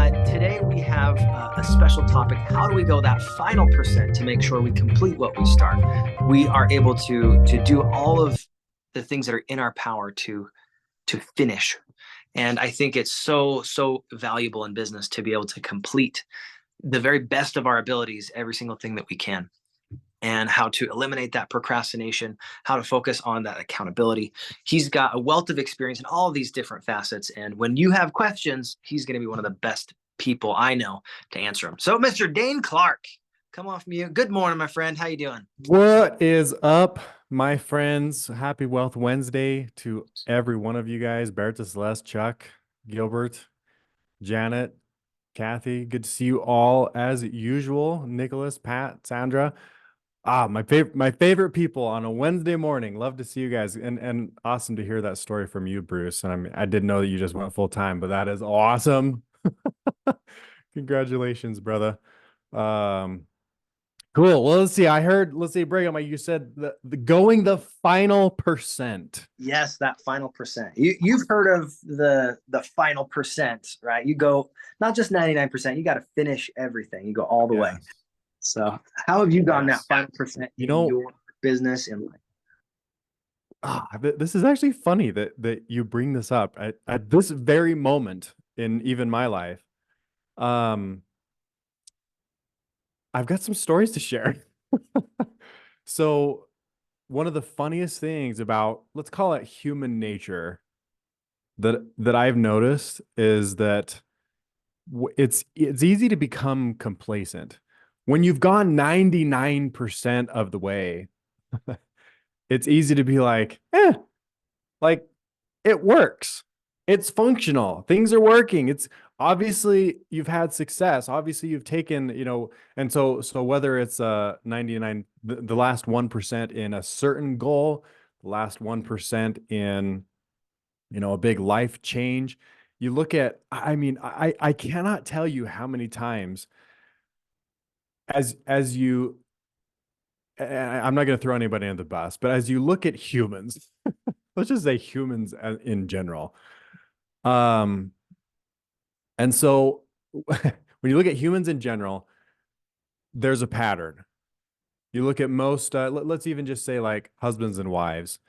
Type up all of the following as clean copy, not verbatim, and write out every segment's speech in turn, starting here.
Today we have a special topic. How do we go that final percent to make sure we complete what we start? We are able to do all of the things that are in our power to finish. And I think it's so valuable in business to be able to complete the very best of our abilities, every single thing that we can, and how to eliminate that procrastination, how to focus on that accountability. He's got a wealth of experience in all of these different facets. And when you have questions, he's going to be one of the best people I know to answer them. So, Mr. Daine Clark, come off mute. Good morning, my friend. How you doing? What is up, my friends? Happy Wealth Wednesday to every one of you guys. Berta, Celeste, Chuck, Gilbert, Janet, Kathy. Good to see you all as usual. Nicholas, Pat, Sandra. My favorite people on a Wednesday morning. Love to see you guys. And awesome to hear that story from you, Bruce. And I didn't know that you just went full time, but that is awesome. Congratulations, brother. Um, Cool. Well, let's see. Let's see, Brigham, you said the going the final percent. Yes, that final percent. You've heard of the final percent, right? You go not just 99%, you got to finish everything. You go all the way. Yes. So, how have you gone that Yes. final percent You in know, your business and life? this is actually funny that you bring this up at this very moment in even my life. Um, I've got some stories to share. So, one of the funniest things about, let's call it human nature, that I've noticed is that it's easy to become complacent. When you've gone 99% of the way, it's easy to be like it works. It's functional. Things are working. It's obviously you've had success. Obviously you've taken, and so whether it's 99 the last 1% in a certain goal, the last 1% in a big life change. You look at, I mean, I cannot tell you how many times as you, I'm not going to throw anybody under the bus, but as you look at humans, let's just say humans in general. Um, and so when you look at humans in general, there's a pattern. You look at most, let's even just say like husbands and wives,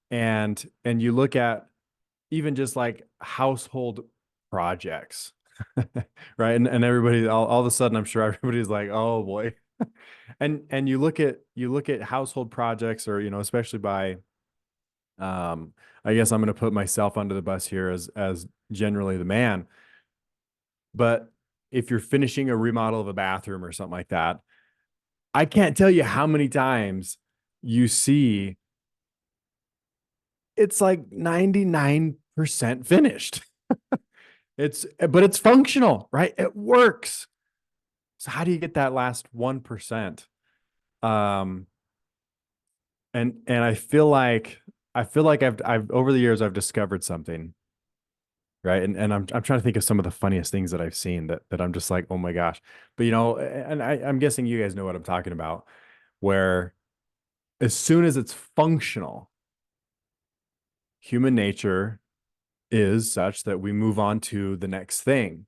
and you look at even just like household projects, right? And everybody, all of a sudden, I'm sure everybody's like, oh boy. And you look at household projects, or especially by, I guess I'm going to put myself under the bus here as generally the man. But if you're finishing a remodel of a bathroom or something like that, I can't tell you how many times you see it's like 99% finished. But it's functional, right? It works. So how do you get that last 1%? Um, and I feel like I've over the years I've discovered something, right? And I'm trying to think of some of the funniest things that I've seen that I'm just like, oh my gosh. But and I'm guessing you guys know what I'm talking about, where as soon as it's functional, human nature is such that we move on to the next thing.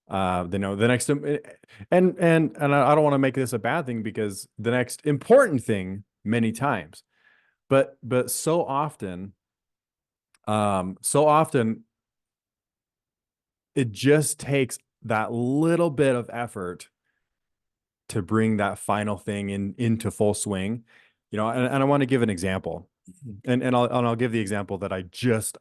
The next, and I don't want to make this a bad thing, because the next important thing many times, but so often it just takes that little bit of effort to bring that final thing into full swing. And I want to give an example, and I'll give the example that I just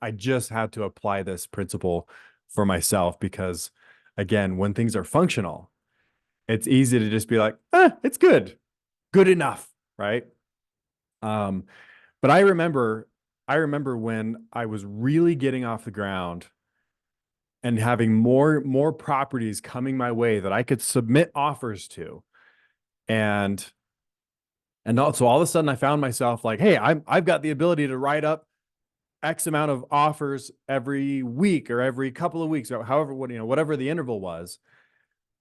had to apply this principle for myself, because again, when things are functional, it's easy to just be like, it's good enough, right? Um, but I remember when I was really getting off the ground and having more properties coming my way that I could submit offers to. And so all of a sudden I found myself like, hey, I've got the ability to write up X amount of offers every week or every couple of weeks, or however, whatever the interval was.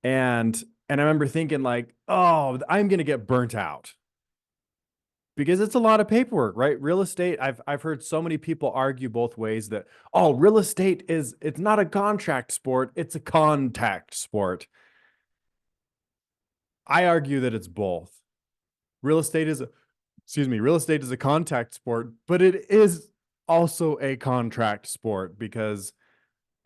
And I remember thinking like, oh, I'm gonna get burnt out. because it's a lot of paperwork, right? Real estate, I've heard so many people argue both ways that, oh, real estate it's not a contract sport, it's a contact sport. I argue that it's both. Real estate is a, excuse me, real estate is a contact sport, but it is also a contract sport because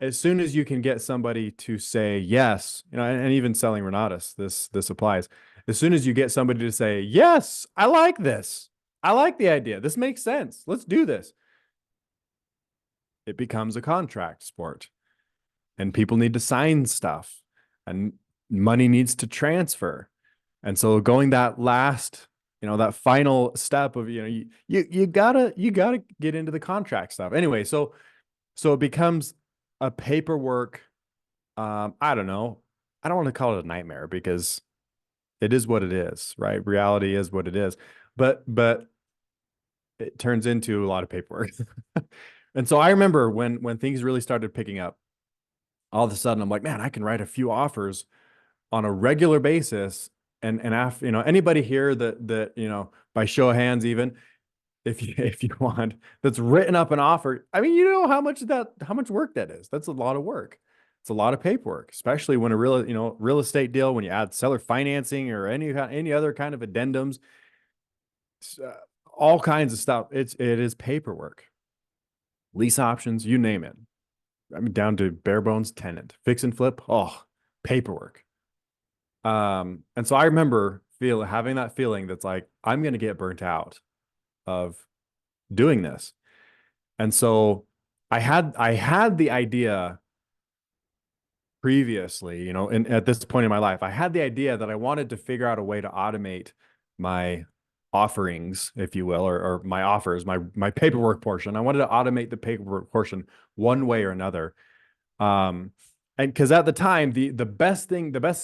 as soon as you can get somebody to say yes, and even selling Renatus, this applies. As soon as you get somebody to say, yes, I like this. I like the idea. This makes sense. Let's do this. It becomes a contract sport. And people need to sign stuff and money needs to transfer. And so going that last, that final step of, you gotta get into the contract stuff. Anyway, so it becomes a paperwork. I don't know. I don't want to call it a nightmare because it is what it is, right? Reality is what it is. But it turns into a lot of paperwork. And so I remember when things really started picking up, all of a sudden I'm like, man, I can write a few offers on a regular basis. And after, anybody here that by show of hands, even if you want, that's written up an offer. I mean, how much work that is. That's a lot of work. It's a lot of paperwork, especially when a real estate deal, when you add seller financing or any other kind of addendums, uh, all kinds of stuff. It is paperwork, lease options, you name it. I mean, down to bare bones tenant, fix and flip. Oh, paperwork. And so I remember having that feeling that's like, I'm going to get burnt out of doing this. And so I had the idea previously, and at this point in my life, I had the idea that I wanted to figure out a way to automate my offerings, if you will, or my offers, my paperwork portion. I wanted to automate the paperwork portion one way or another. And because at the time, the best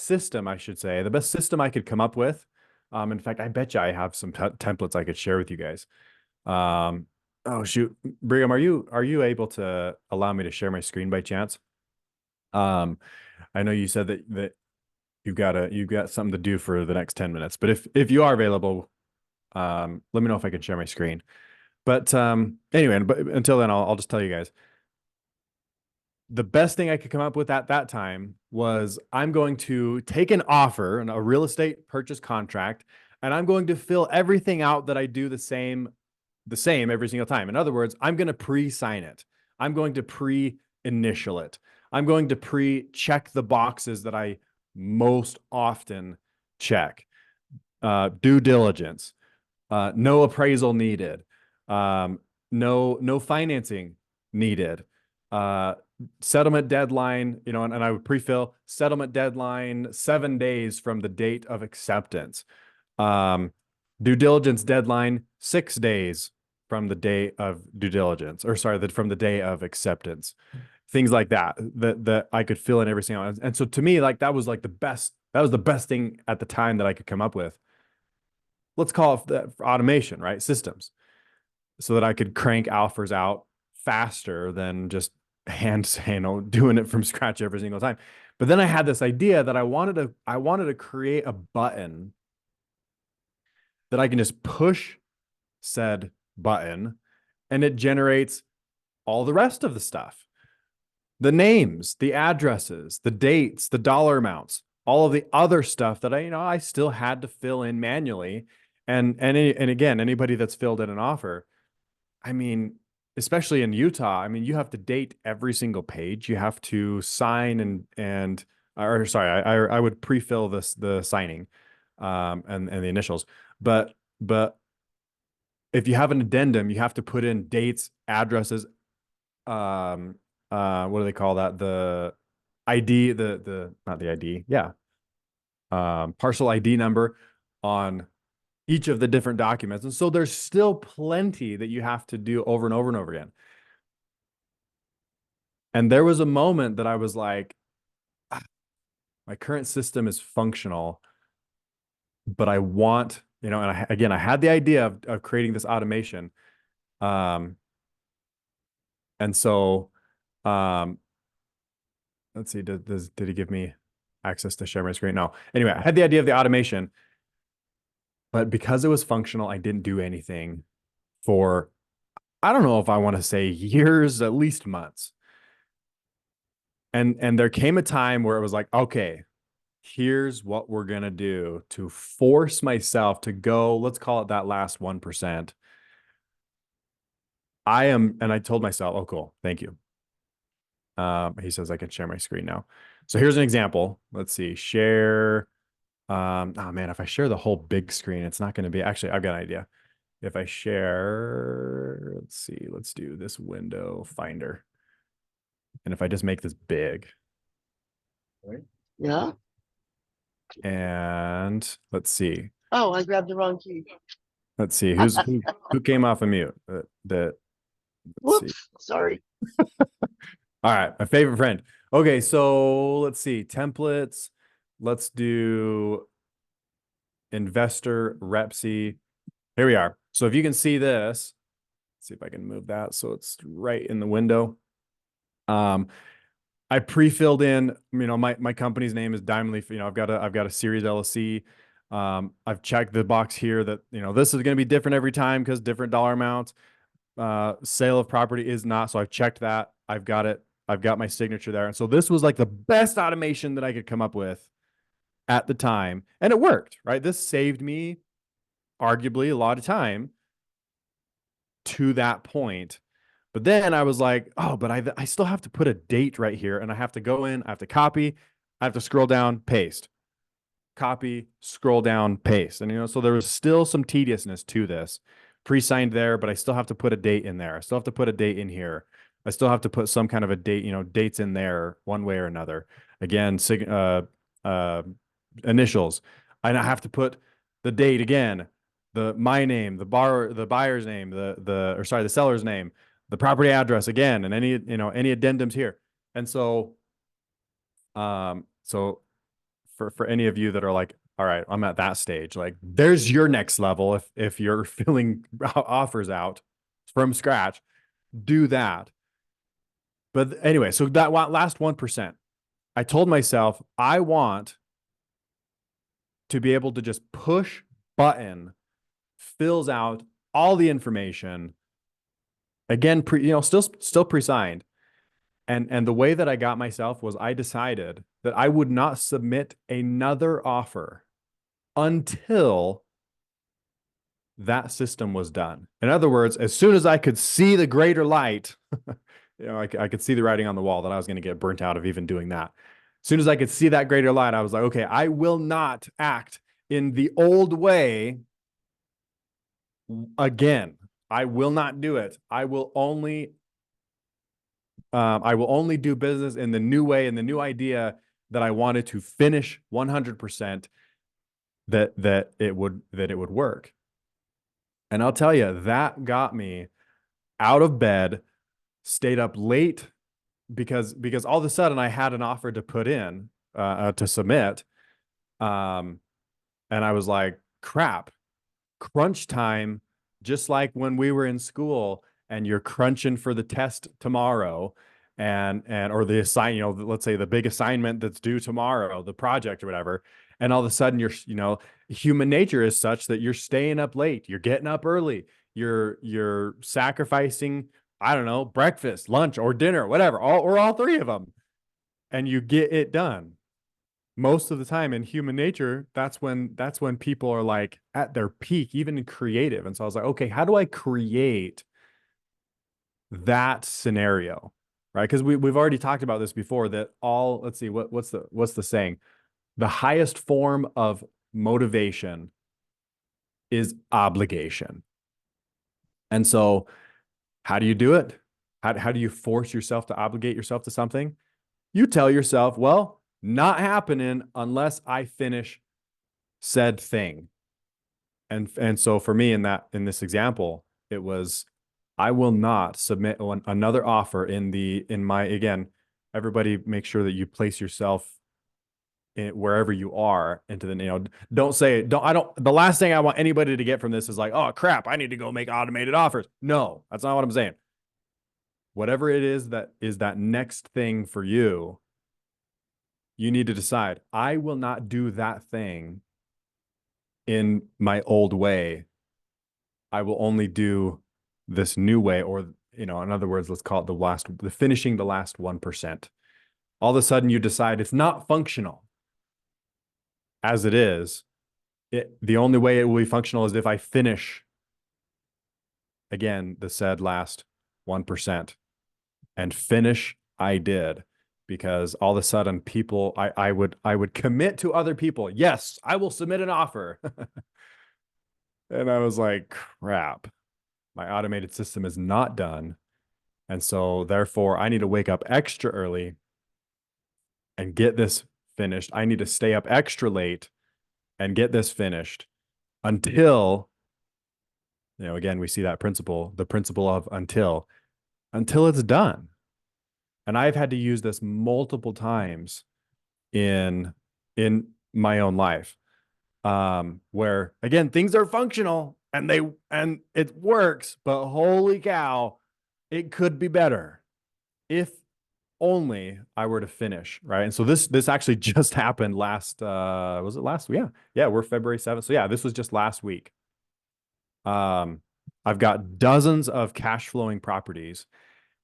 system, I should say, the best system I could come up with. In fact, I bet you I have some templates I could share with you guys. Oh shoot, Brigham, are you able to allow me to share my screen by chance? Um, I know you said that you've got something to do for the next 10 minutes, but if you are available, let me know if I can share my screen. But anyway, but until then, I'll just tell you guys. The best thing I could come up with at that time was I'm going to take an offer, a real estate purchase contract, and I'm going to fill everything out that I do the same every single time. In other words, I'm going to pre-sign it. I'm going to pre-initial it. I'm going to pre-check the boxes that I most often check. Due diligence, no appraisal needed, no financing needed, settlement deadline, and I would pre-fill settlement deadline 7 days from the date of acceptance. Due diligence deadline 6 days from the day of due diligence, or sorry, from the day of acceptance. Things like that I could fill in every single one. And so to me, like that was the best thing at the time that I could come up with. Let's call it that for automation, right? Systems. So that I could crank offers out faster than just doing it from scratch every single time. But then I had this idea that I wanted to create a button that I can just push said button and it generates all the rest of the stuff. The names, the addresses, the dates, the dollar amounts, all of the other stuff that I still had to fill in manually. And again, anybody that's filled in an offer, I mean, especially in Utah, I mean, you have to date every single page. You have to sign or sorry, I would pre-fill the signing, and the initials. But if you have an addendum, you have to put in dates, addresses, what do they call that? The ID, not the ID, yeah, parcel ID number on each of the different documents. And so there's still plenty that you have to do over and over and over again. And there was a moment that I was like, my current system is functional, but I want, and I had the idea of creating this automation. And so, let's see, did he give me access to share my screen? No. Anyway, I had the idea of the automation. But because it was functional, I didn't do anything for, I don't know if I want to say years, at least months. And there came a time where it was like, okay, here's what we're going to do to force myself to go, let's call it that last 1%. And I told myself, oh, cool. Thank you. He says I can share my screen now. So here's an example. Let's see, share. Oh man, if I share the whole big screen, it's not going to be, actually, I've got an idea. If I share, let's see, let's do this window finder. And if I just make this big. Right. Yeah. And let's see. Oh, I grabbed the wrong key. Let's see who came off of mute. Let's Whoops. see. Sorry. All right, my favorite friend. Okay, so let's see, templates. Let's do investor Repsy. Here we are. So if you can see this, let's see if I can move that so it's right in the window. I pre-filled in, my company's name is Daine Clark. I've got a Series LLC. I've checked the box here that, this is going to be different every time because different dollar amounts. Sale of property is not. So I've checked that. I've got it. I've got my signature there. And so this was like the best automation that I could come up with at the time. And it worked, right? This saved me arguably a lot of time to that point. But then I was like, oh, but I still have to put a date right here. And I have to go in, I have to copy, I have to scroll down, paste, copy, scroll down, paste. And, so there was still some tediousness to this. Pre-signed there, but I still have to put a date in there. I still have to put a date in here. I still have to put some kind of a date, dates in there one way or another. Again, initials. And I have to put the date again, my name, the buyer's name, the seller's name, the property address again, and any addendums here. And so, for any of you that are like, all right, I'm at that stage, like there's your next level. If you're filling offers out from scratch, do that. But anyway, so that last 1%, I told myself I want to be able to just push button, fills out all the information. Again, still pre-signed. And the way that I got myself was I decided that I would not submit another offer until that system was done. In other words, as soon as I could see the greater light, I could see the writing on the wall that I was going to get burnt out of even doing that. As soon as I could see that greater light, I was like, okay, I will not act in the old way again. I will not do it. I will only do business in the new way and the new idea that I wanted to finish 100%, that it would work. And I'll tell you, that got me out of bed, stayed up late because all of a sudden I had an offer to put in, to submit. And I was like, crap, crunch time, just like when we were in school and you're crunching for the test tomorrow or the let's say the big assignment that's due tomorrow, the project or whatever. And all of a sudden human nature is such that you're staying up late, you're getting up early, you're sacrificing, I don't know, breakfast, lunch, or dinner, whatever, all three of them, and you get it done. Most of the time in human nature, that's when people are like at their peak, even in creative. And so I was like, okay, how do I create that scenario? Right? Because we've already talked about this before, that let's see, what's the saying? The highest form of motivation is obligation. And so how do you do it? How do you force yourself to obligate yourself to something? You tell yourself, well, not happening unless I finish said thing. And so for me in this example, it was, I will not submit another offer again, everybody make sure that you place yourself wherever you are into the, the last thing I want anybody to get from this is like, oh crap, I need to go make automated offers. No, that's not what I'm saying. Whatever it is that is that next thing for you, you need to decide, I will not do that thing in my old way. I will only do this new way, or, you know, in other words, let's call it the finishing the last 1%. All of a sudden you decide it's not functional as it is. The only way it will be functional is if I finish, again, the said last 1%. And finish I did, because all of a sudden people, I would commit to other people. Yes, I will submit an offer. And I was like, crap, my automated system is not done. And so therefore I need to wake up extra early and get this finished. I need to stay up extra late and get this finished until, you know, again, we see that principle, the principle of until it's done. And I've had to use this multiple times in my own life, where again, things are functional and it works, but holy cow, it could be better if only I were to finish, right? And so this actually just happened last, was it last week? Yeah, we're February 7th. So yeah, this was just last week. I've got dozens of cash flowing properties,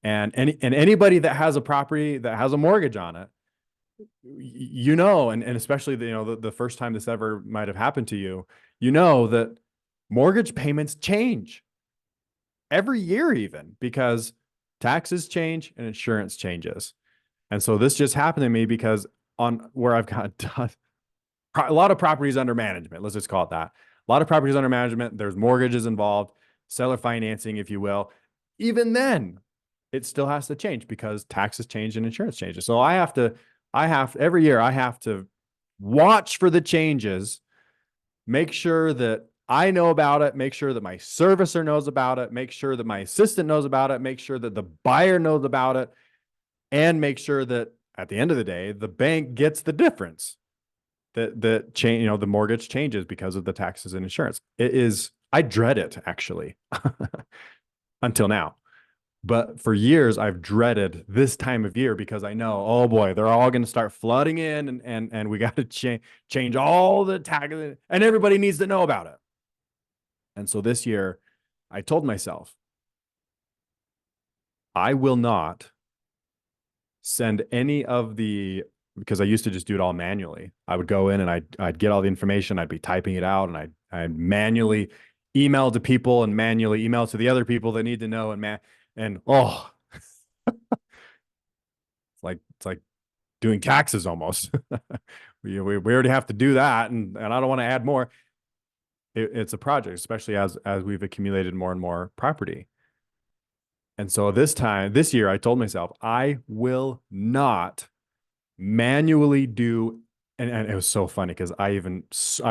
and anybody that has a property that has a mortgage on it, you know, and especially the first time this ever might have happened to you, you know that mortgage payments change every year, even because taxes change and insurance changes. And so this just happened to me because on where I've got a lot of properties under management, let's just call it that. A lot of properties under management, there's mortgages involved, seller financing, if you will. Even then, it still has to change because taxes change and insurance changes. So every year I have to watch for the changes, make sure that I know about it, make sure that my servicer knows about it, make sure that my assistant knows about it, make sure that the buyer knows about it, and make sure that at the end of the day, the bank gets the difference. That change, the mortgage changes because of the taxes and insurance. I dread it actually until now. But for years, I've dreaded this time of year because I know, oh boy, they're all going to start flooding in, and we got to change all the taxes, and everybody needs to know about it. And so this year, I told myself, I will not send any of because I used to just do it all manually. I would go in and I'd get all the information, I'd be typing it out, and I'd manually email to people and manually email to the other people that need to know, and oh, it's like doing taxes almost. we already have to do that, and I don't want to add more. It's a project, especially as we've accumulated more and more property. And so this year, I told myself, I will not manually do, and it was so funny because I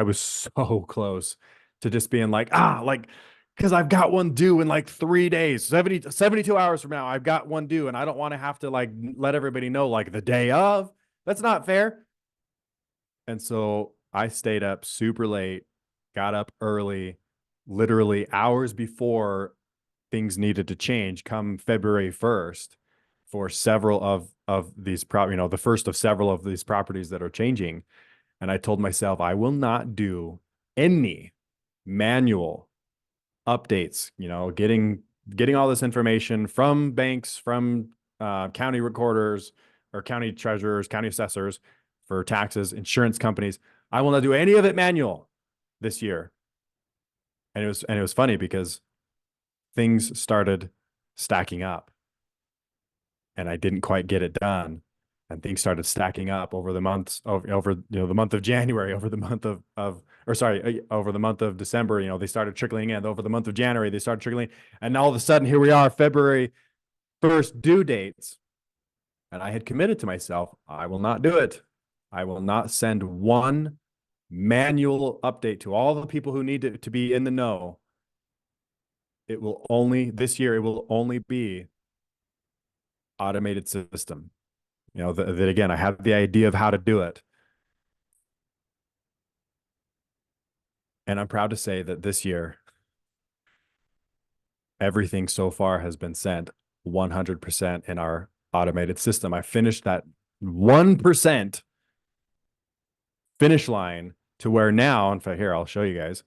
was so close to just being like, because I've got one due in like 3 days, 72 hours from now, I've got one due, and I don't want to have to like let everybody know like the day of. That's not fair. And so I stayed up super late, got up early, literally hours before things needed to change come February 1st for several of these the first of several of these properties that are changing. And I told myself, I will not do any manual updates, getting all this information from banks, from county recorders or county treasurers, county assessors for taxes, insurance companies. I will not do any of it manual this year. And it was funny because things started stacking up and I didn't quite get it done. And things started stacking up over the months over the month of January, over the month over the month of December, they started trickling in. Over the month of January, they started trickling. And all of a sudden, here we are, February 1st due dates. And I had committed to myself, I will not do it. I will not send one manual update to all the people who need to be in the know. This year, it will only be automated system. That again, I have the idea of how to do it. And I'm proud to say that this year, everything so far has been sent 100% in our automated system. I finished that 1% finish line to where now, in fact, here, I'll show you guys.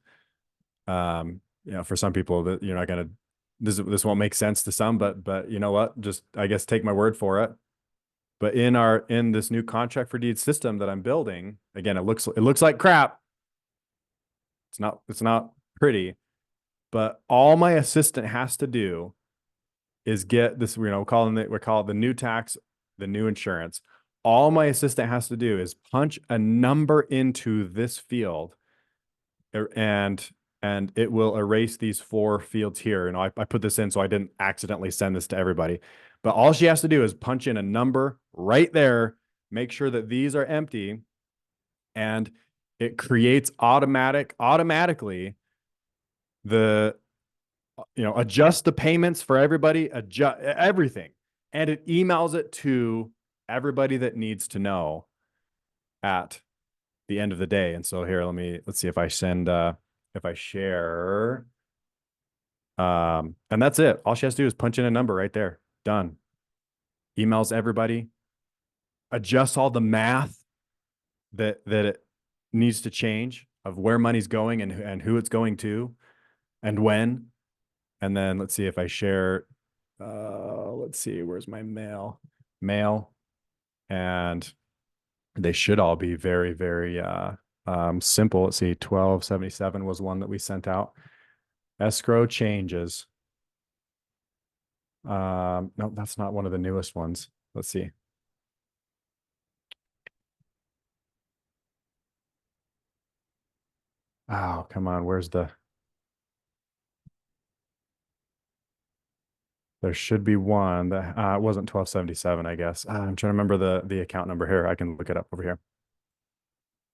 For some people that you're not going to, this won't make sense to some, but you know what? Just, I guess, take my word for it. But in this new contract for deed system that I'm building, again, it looks like crap. It's not pretty, but all my assistant has to do is get this, we call it the new tax, the new insurance. All my assistant has to do is punch a number into this field, and it will erase these 4 fields here. I put this in so I didn't accidentally send this to everybody. But all she has to do is punch in a number right there, make sure that these are empty, and it creates automatically the, adjust the payments for everybody, adjust everything. And it emails it to everybody that needs to know at the end of the day. And so here, let's see if I share, and that's it. All she has to do is punch in a number right there. Done. Emails everybody, adjusts all the math that it needs to change of where money's going and who it's going to and when. And then let's see if I share, let's see, where's my mail? And they should all be very, very simple. Let's see, 1277 was one that we sent out. Escrow changes. No, that's not one of the newest ones. Let's see. Oh, come on. Where's there should be one that it wasn't 1277, I guess. I'm trying to remember the account number here. I can look it up over here.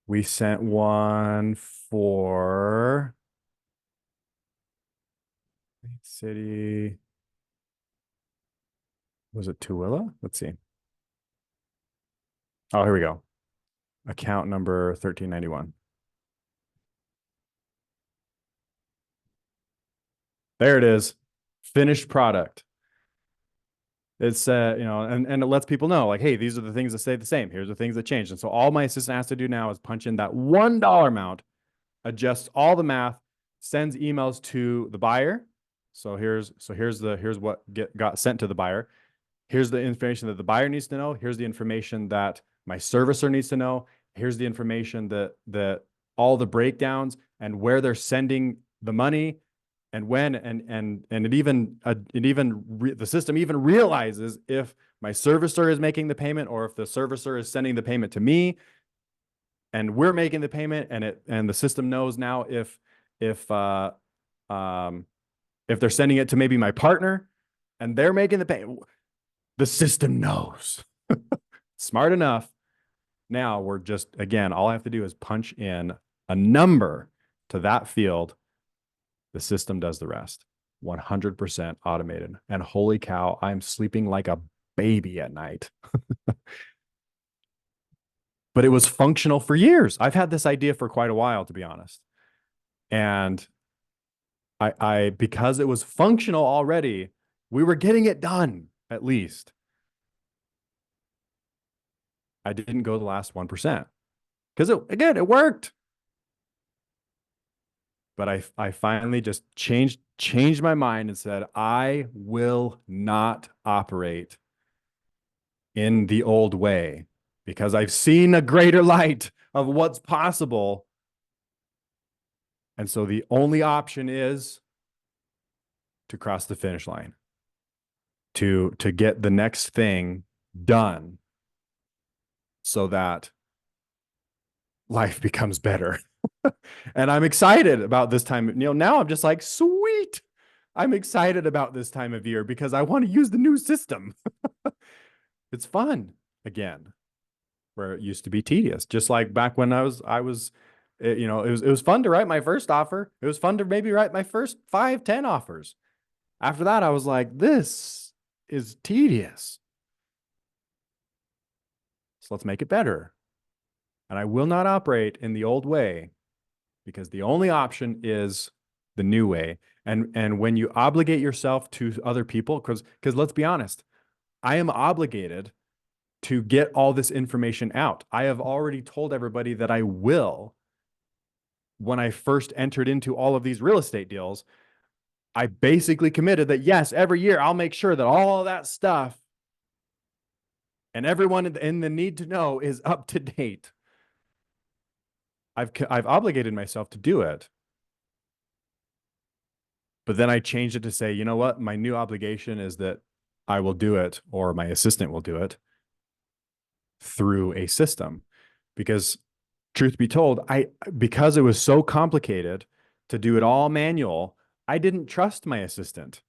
We sent one for City. Was it Tooele? Let's see. Oh, here we go. Account number 1391. There it is. Finished product. It's and it lets people know, like, hey, these are the things that stay the same. Here's the things that changed. And so all my assistant has to do now is punch in that $1 amount, adjust all the math, sends emails to the buyer. So here's what got sent to the buyer. Here's the information that the buyer needs to know. Here's the information that my servicer needs to know. Here's the information that all the breakdowns and where they're sending the money and when, and the system even realizes if my servicer is making the payment or if the servicer is sending the payment to me and we're making the payment, and the system knows now if they're sending it to maybe my partner and they're making the payment. The system knows. Smart enough. Now we're just, again, all I have to do is punch in a number to that field. The system does the rest. 100% automated. And holy cow, I'm sleeping like a baby at night. But it was functional for years. I've had this idea for quite a while, to be honest. And I because it was functional already, we were getting it done, at least. I didn't go the last 1% because it worked. But I finally just changed my mind and said, I will not operate in the old way because I've seen a greater light of what's possible. And so the only option is to cross the finish line, to get the next thing done so that life becomes better. And I'm excited about this time. Now I'm just like, sweet. I'm excited about this time of year because I want to use the new system. It's fun again, where it used to be tedious. Just like back when it was fun to write my first offer. It was fun to maybe write my first 5-10 offers. After that, I was like, this is tedious. So let's make it better. And I will not operate in the old way because the only option is the new way. And when you obligate yourself to other people, because let's be honest, I am obligated to get all this information out. I have already told everybody that I will. when I first entered into all of these real estate deals, I basically committed that, yes, every year I'll make sure that all of that stuff and everyone in the need to know is up to date. I've obligated myself to do it. But then I changed it to say, you know what? My new obligation is that I will do it, or my assistant will do it through a system. Because truth be told, because it was so complicated to do it all manual, I didn't trust my assistant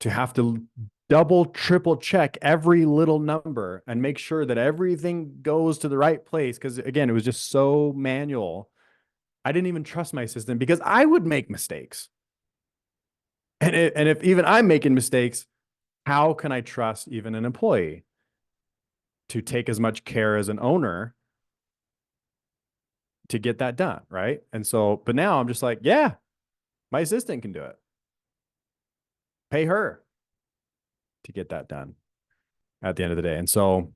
to have to double, triple check every little number and make sure that everything goes to the right place. Because again, it was just so manual. I didn't even trust my assistant because I would make mistakes. And if even I'm making mistakes, how can I trust even an employee to take as much care as an owner to get that done, right? And so, but now I'm just like, yeah, my assistant can do it. Pay her to get that done at the end of the day. And so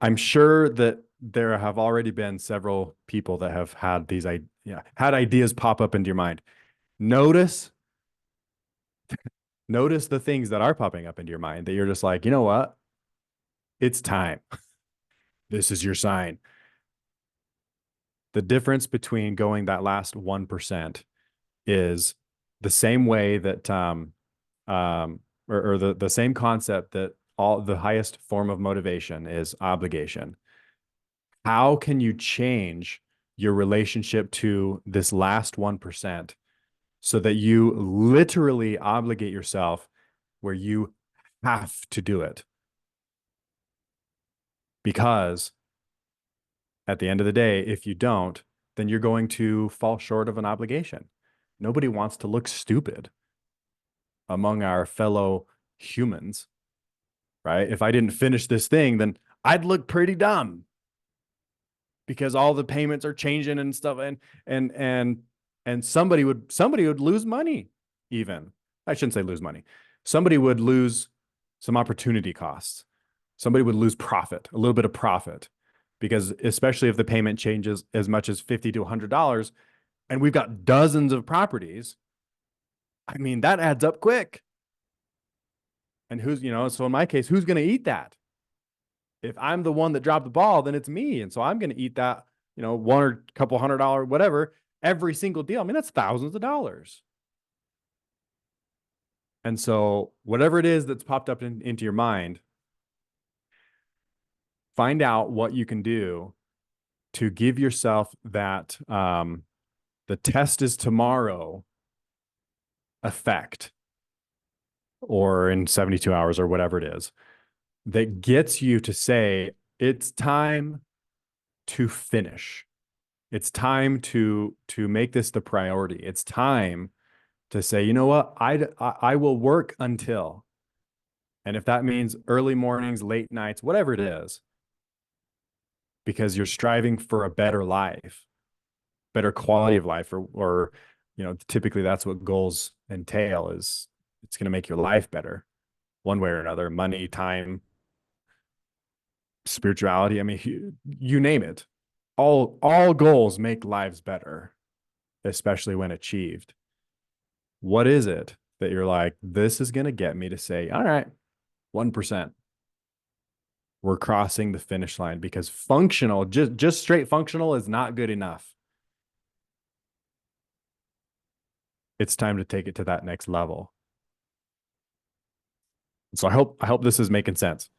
I'm sure that there have already been several people that have had these had ideas pop up into your mind. Notice the things that are popping up into your mind that you're just like, you know what? It's time. This is your sign. The difference between going that last 1% is the same way that or the same concept that all the highest form of motivation is obligation. How can you change your relationship to this last 1% so that you literally obligate yourself where you have to do it? Because at the end of the day, if you don't, then you're going to fall short of an obligation. Nobody wants to look stupid among our fellow humans, right? If I didn't finish this thing, then I'd look pretty dumb because all the payments are changing and stuff, and somebody would lose money. Even I shouldn't say lose money. Somebody would lose some opportunity costs. Somebody would lose profit, a little bit of profit, because especially if the payment changes as much as $50 to $100, and we've got dozens of properties, I mean, that adds up quick. And so in my case, who's going to eat that? If I'm the one that dropped the ball, then it's me. And so I'm going to eat that, one or couple $100, whatever, every single deal. I mean, that's thousands of dollars. And so whatever it is that's popped up into your mind, find out what you can do to give yourself that the test is tomorrow effect, or in 72 hours or whatever it is, that gets you to say, it's time to finish. It's time to make this the priority. It's time to say, you know what, I will work until, and if that means early mornings, late nights, whatever it is, because you're striving for a better life, better quality of life, or typically that's what goals entail, is it's going to make your life better one way or another. Money, time, spirituality. I mean, you name it. All goals make lives better, especially when achieved. What is it that you're like, this is going to get me to say, all right, 1%. We're crossing the finish line, because functional, just straight functional is not good enough. It's time to take it to that next level. So I hope this is making sense.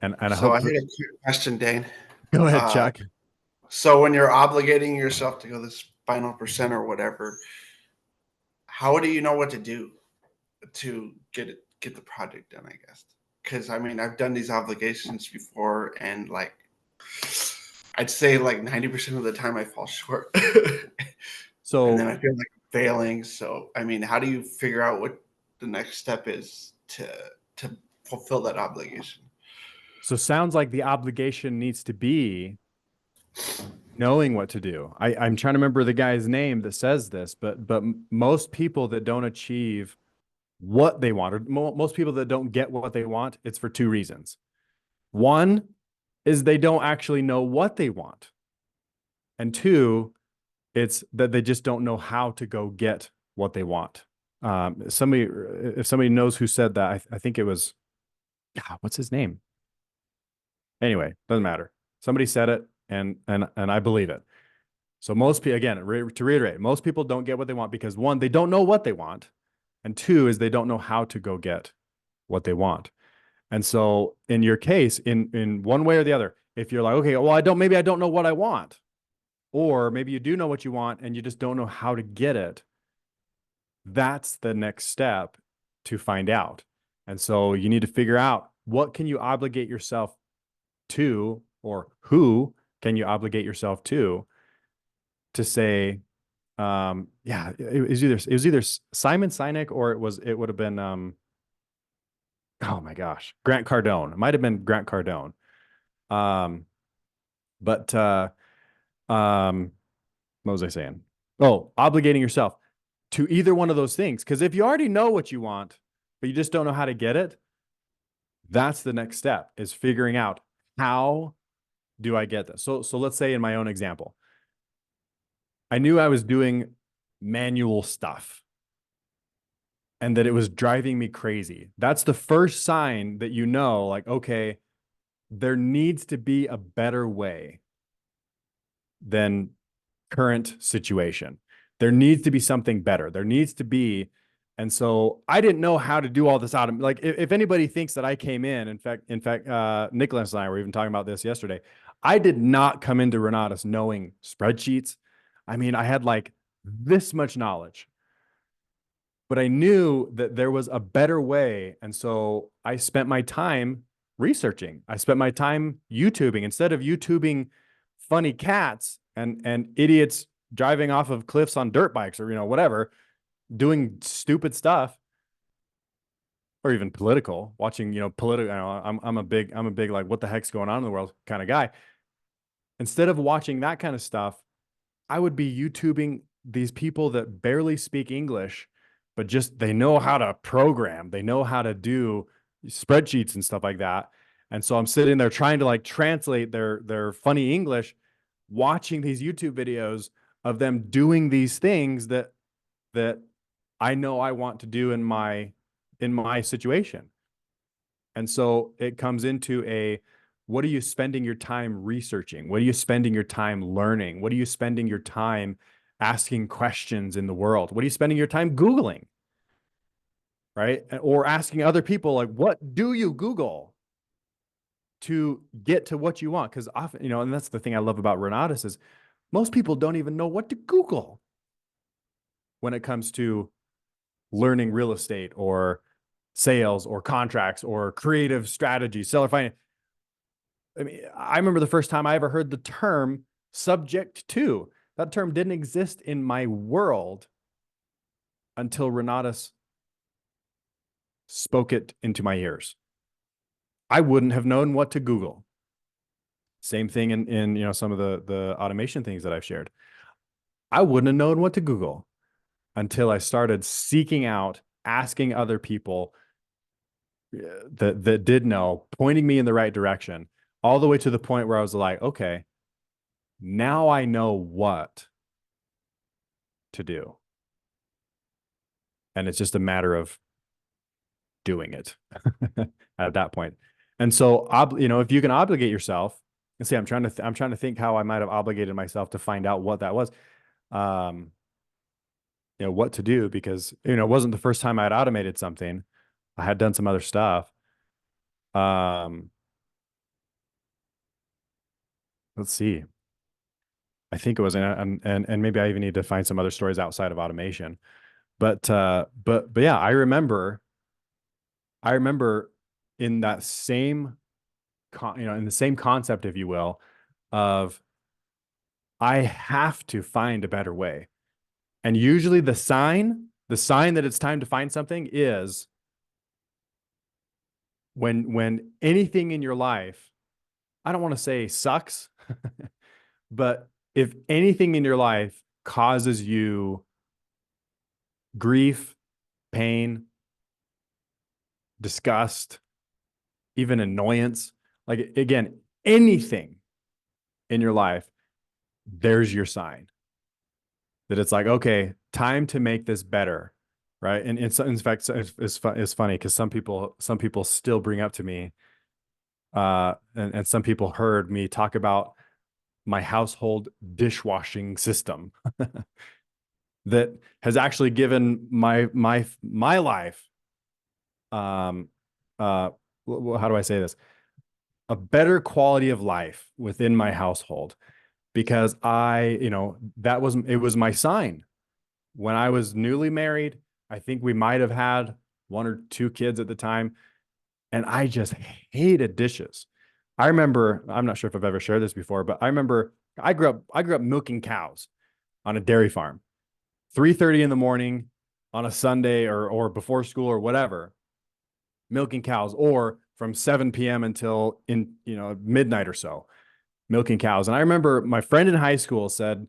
And I So hope I had a quick question, Dane. Go ahead, Chuck. So when you're obligating yourself to go this final percent or whatever, how do you know what to do to get the project done, I guess? Because I mean, I've done these obligations before, and like I'd say like 90% of the time I fall short. So and then I feel like I'm failing. So I mean, how do you figure out what the next step is to fulfill that obligation? So sounds like the obligation needs to be knowing what to do. I'm trying to remember the guy's name that says this, but most people that don't achieve what they want, or most people that don't get what they want, it's for two reasons. One, is they don't actually know what they want. And two, it's that they just don't know how to go get what they want. If somebody knows who said that, I think it was, God, what's his name? Anyway, doesn't matter. Somebody said it, and I believe it. So most people, again, to reiterate, most people don't get what they want because one, they don't know what they want, and two is they don't know how to go get what they want. And so in your case, in one way or the other, if you're like, okay, well, maybe I don't know what I want, or maybe you do know what you want and you just don't know how to get it, that's the next step to find out. And so you need to figure out what can you obligate yourself to, or who can you obligate yourself to say, yeah, it was either Simon Sinek, or it would have been, oh my gosh, Grant Cardone. It might have been Grant Cardone. But what was I saying? Oh, obligating yourself to either one of those things. Because if you already know what you want, but you just don't know how to get it, that's the next step, is figuring out, how do I get this? So let's say in my own example, I knew I was doing manual stuff and that it was driving me crazy. That's the first sign that you know, like, okay, there needs to be a better way than current situation. There needs to be something better. There needs to be. And so I didn't know how to do all this out. Like, if anybody thinks that I came in fact, Nicholas and I were even talking about this yesterday. I did not come into Renatus knowing spreadsheets. I mean, I had like this much knowledge, but I knew that there was a better way. And so I spent my time researching. I spent my time YouTubing. Instead of YouTubing funny cats and idiots driving off of cliffs on dirt bikes, or, whatever, doing stupid stuff, or even political, watching, political, I'm a big, like, what the heck's going on in the world kind of guy. Instead of watching that kind of stuff, I would be YouTubing these people that barely speak English, but just, they know how to program. They know how to do spreadsheets and stuff like that. And so I'm sitting there trying to like translate their funny English, watching these YouTube videos of them doing these things that I know I want to do in my situation. And so it comes into what are you spending your time researching? What are you spending your time learning? What are you spending your time asking questions in the world? What are you spending your time Googling? Right? Or asking other people, like, what do you Google to get to what you want? Because often, and that's the thing I love about Renatus, is most people don't even know what to Google when it comes to learning real estate or sales or contracts or creative strategy, seller finance. I mean, I remember the first time I ever heard the term subject to. That term didn't exist in my world until Renatus spoke it into my ears. I wouldn't have known what to Google. Same thing in some of the automation things that I've shared. I wouldn't have known what to Google until I started seeking out, asking other people that did know, pointing me in the right direction, all the way to the point where I was like, okay, now I know what to do. And it's just a matter of doing it at that point. And so, if you can obligate yourself, and see, I'm trying to think how I might have obligated myself to find out what that was, what to do, because, it wasn't the first time I had automated something. I had done some other stuff. Let's see. I think it was, and maybe I even need to find some other stories outside of automation. But yeah, I remember in that same, in the same concept, if you will, of I have to find a better way. And usually the sign that it's time to find something is when anything in your life, I don't want to say sucks, but if anything in your life causes you grief, pain, disgust, even annoyance, like, again, anything in your life, there's your sign that it's like, okay, time to make this better. Right. And in fact, it's funny because some people still bring up to me, and some people heard me talk about my household dishwashing system that has actually given my life, how do I say this? A better quality of life within my household, because it was my sign. When I was newly married, I think we might have had 1 or 2 kids at the time, and I just hated dishes. I remember, I'm not sure if I've ever shared this before, but I remember I grew up milking cows on a dairy farm, 3:30 in the morning on a Sunday or before school or whatever, milking cows, or from 7 p.m. until midnight or so, milking cows. And I remember my friend in high school said,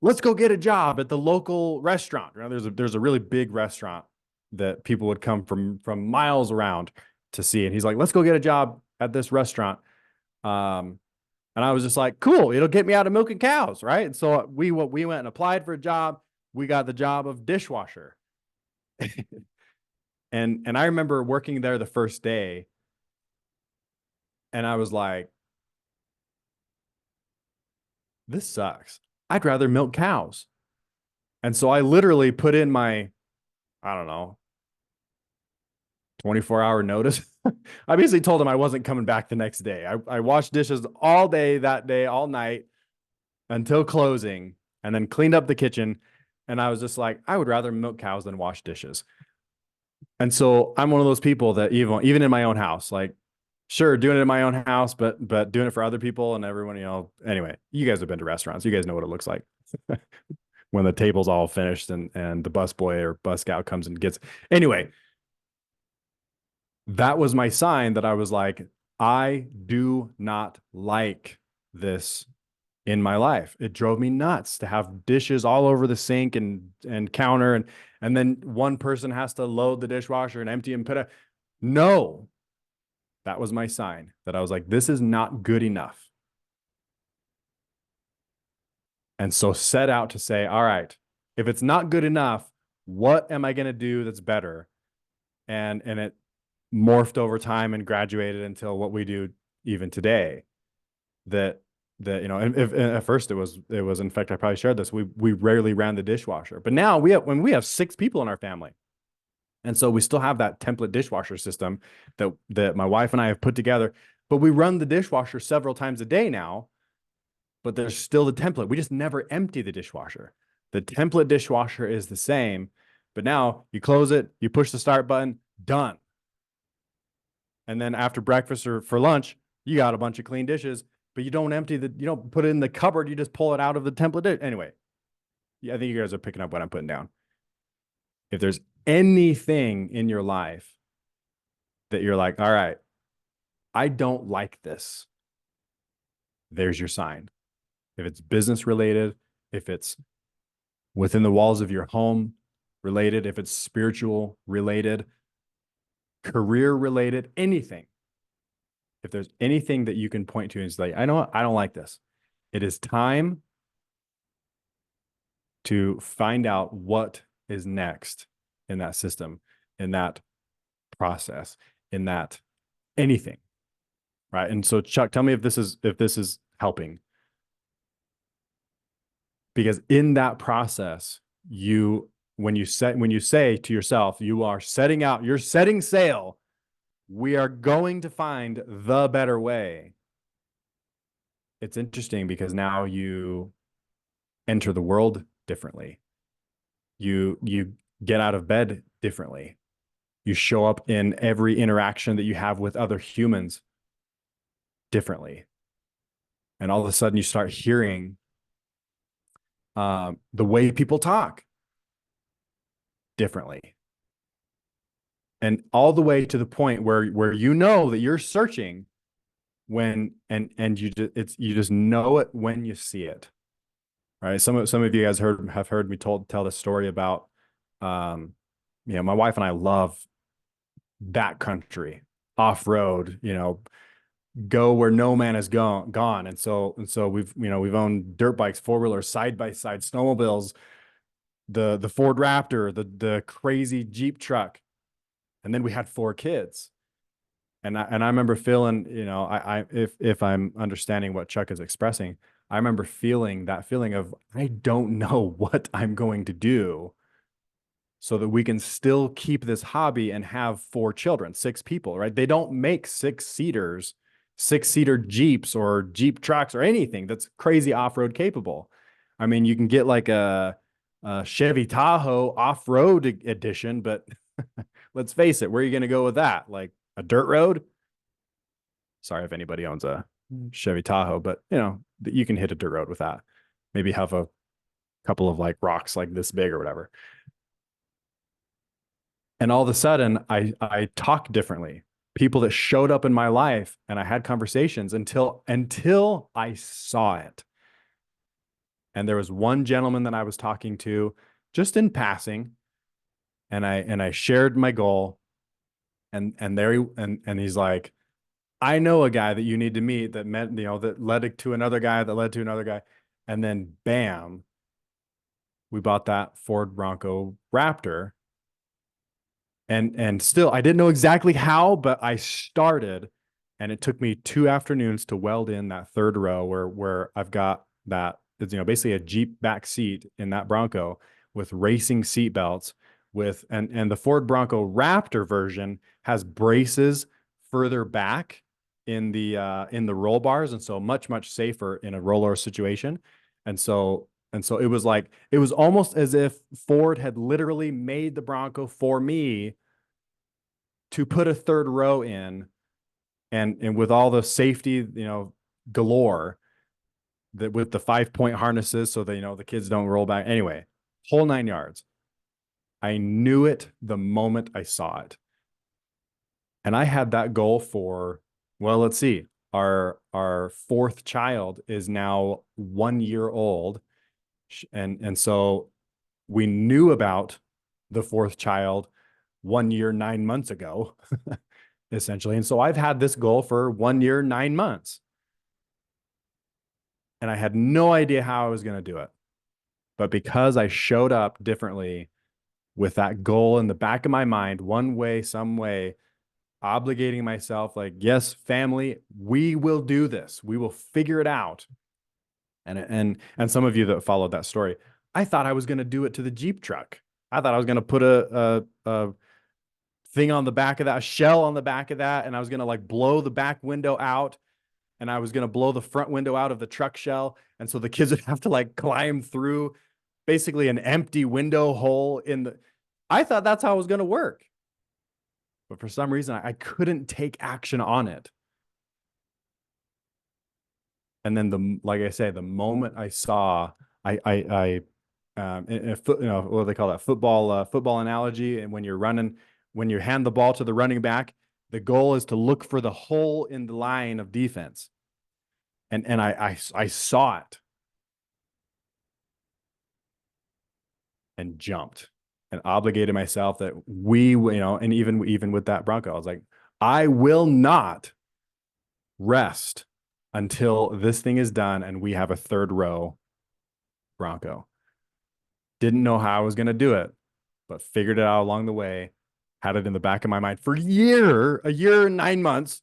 let's go get a job at the local restaurant. There's a really big restaurant that people would come from miles around to see. And he's like, let's go get a job at this restaurant. And I was just like, cool, it'll get me out of milking cows, right? And so we went and applied for a job. We got the job of dishwasher. And I remember working there the first day, and I was like, this sucks. I'd rather milk cows. And so I literally put in my, I don't know, 24-hour notice. I basically told him I wasn't coming back the next day. I washed dishes all day that day, all night until closing, and then cleaned up the kitchen. And I was just like, I would rather milk cows than wash dishes. And so I'm one of those people that even in my own house, like, sure, doing it in my own house, but doing it for other people and everyone, anyway, you guys have been to restaurants. You guys know what it looks like when the table's all finished and the busboy or bus scout comes and gets. Anyway, that was my sign that I was like, I do not like this in my life. It drove me nuts to have dishes all over the sink and counter, and then one person has to load the dishwasher and empty and put a. No, that was my sign that I was like, this is not good enough. And so set out to say, all right, if it's not good enough, what am I going to do that's better? And it morphed over time and graduated until what we do even today. That and at first it was in fact, I probably shared this, we rarely ran the dishwasher, but now we have 6 people in our family, and so we still have that template dishwasher system that my wife and I have put together, but we run the dishwasher several times a day now. But there's still the template. We just never empty the dishwasher. The template dishwasher is the same, but now you close it, you push the start button, done. And then after breakfast or for lunch, you got a bunch of clean dishes, but you don't put it in the cupboard. You just pull it out of the template. Anyway, yeah, I think you guys are picking up what I'm putting down. If there's anything in your life that you're like, all right, I don't like this, there's your sign. If it's business related, if it's within the walls of your home related, if it's spiritual related, career related, anything. If there's anything that you can point to and say, I know what, I don't like this. It is time to find out what is next in that system, in that process, in that anything. Right. And so Chuck, tell me if this is helping. Because in that process, when you say to yourself, you are setting out, you're setting sail, we are going to find the better way. It's interesting because now you enter the world differently. You get out of bed differently. You show up in every interaction that you have with other humans differently. And all of a sudden you start hearing the way people talk differently, and all the way to the point where that you're searching when and you just know it when you see it. Right? Some of you guys have heard me tell the story about my wife and I love backcountry, off-road, go where no man has gone. And so we've owned dirt bikes, four-wheelers, side-by-side snowmobiles, the Ford Raptor, the crazy Jeep truck. And then we had 4 kids. And I remember feeling, if I'm understanding what Chuck is expressing, I remember feeling that feeling of, I don't know what I'm going to do so that we can still keep this hobby and have 4 children, 6 people, right? They don't make 6-seaters, 6-seater Jeeps or Jeep trucks or anything that's crazy off-road capable. I mean, you can get like a Chevy Tahoe off-road edition, but let's face it, where are you going to go with that? Like a dirt road? Sorry if anybody owns a Chevy Tahoe, but you can hit a dirt road with that. Maybe have a couple of like rocks like this big or whatever. And all of a sudden I talked differently. People that showed up in my life and I had conversations until I saw it. And there was one gentleman that I was talking to just in passing, and I shared my goal, and he's like, I know a guy that you need to meet that met, that led to another guy that led to another guy. And then bam, we bought that Ford Bronco Raptor. And still, I didn't know exactly how, but I started, and it took me 2 afternoons to weld in that third row where I've got that, basically a Jeep back seat in that Bronco with racing seat belts and the Ford Bronco Raptor version has braces further back in the roll bars. And so much safer in a roller situation. And so it was almost as if Ford had literally made the Bronco for me to put a third row in, and with all the safety, galore, that with the 5-point harnesses so that, the kids don't roll back. Anyway, whole 9 yards. I knew it the moment I saw it. And I had that goal for, well, let's see, our 4th child is now 1 year old. And so we knew about the 4th child 1 year, 9 months ago, essentially. And so I've had this goal for 1 year, 9 months. And I had no idea how I was going to do it. But because I showed up differently with that goal in the back of my mind, one way, some way, obligating myself, like, yes, family, we will do this. We will figure it out. And some of you that followed that story, I thought I was going to do it to the Jeep truck. I thought I was going to put a thing on the back of that, a shell on the back of that, and I was going to like blow the back window out, and I was going to blow the front window out of the truck shell. And so the kids would have to like climb through basically an empty window hole I thought that's how it was going to work. But for some reason, I couldn't take action on it. And then like I say, the moment I saw, what do they call that? Football analogy. And when you're running, when you hand the ball to the running back, the goal is to look for the hole in the line of defense. And I saw it and jumped and obligated myself that and even with that Bronco, I was like, I will not rest until this thing is done and we have a third row Bronco. Didn't know how I was going to do it, but figured it out along the way. Had it in the back of my mind for a year and 9 months,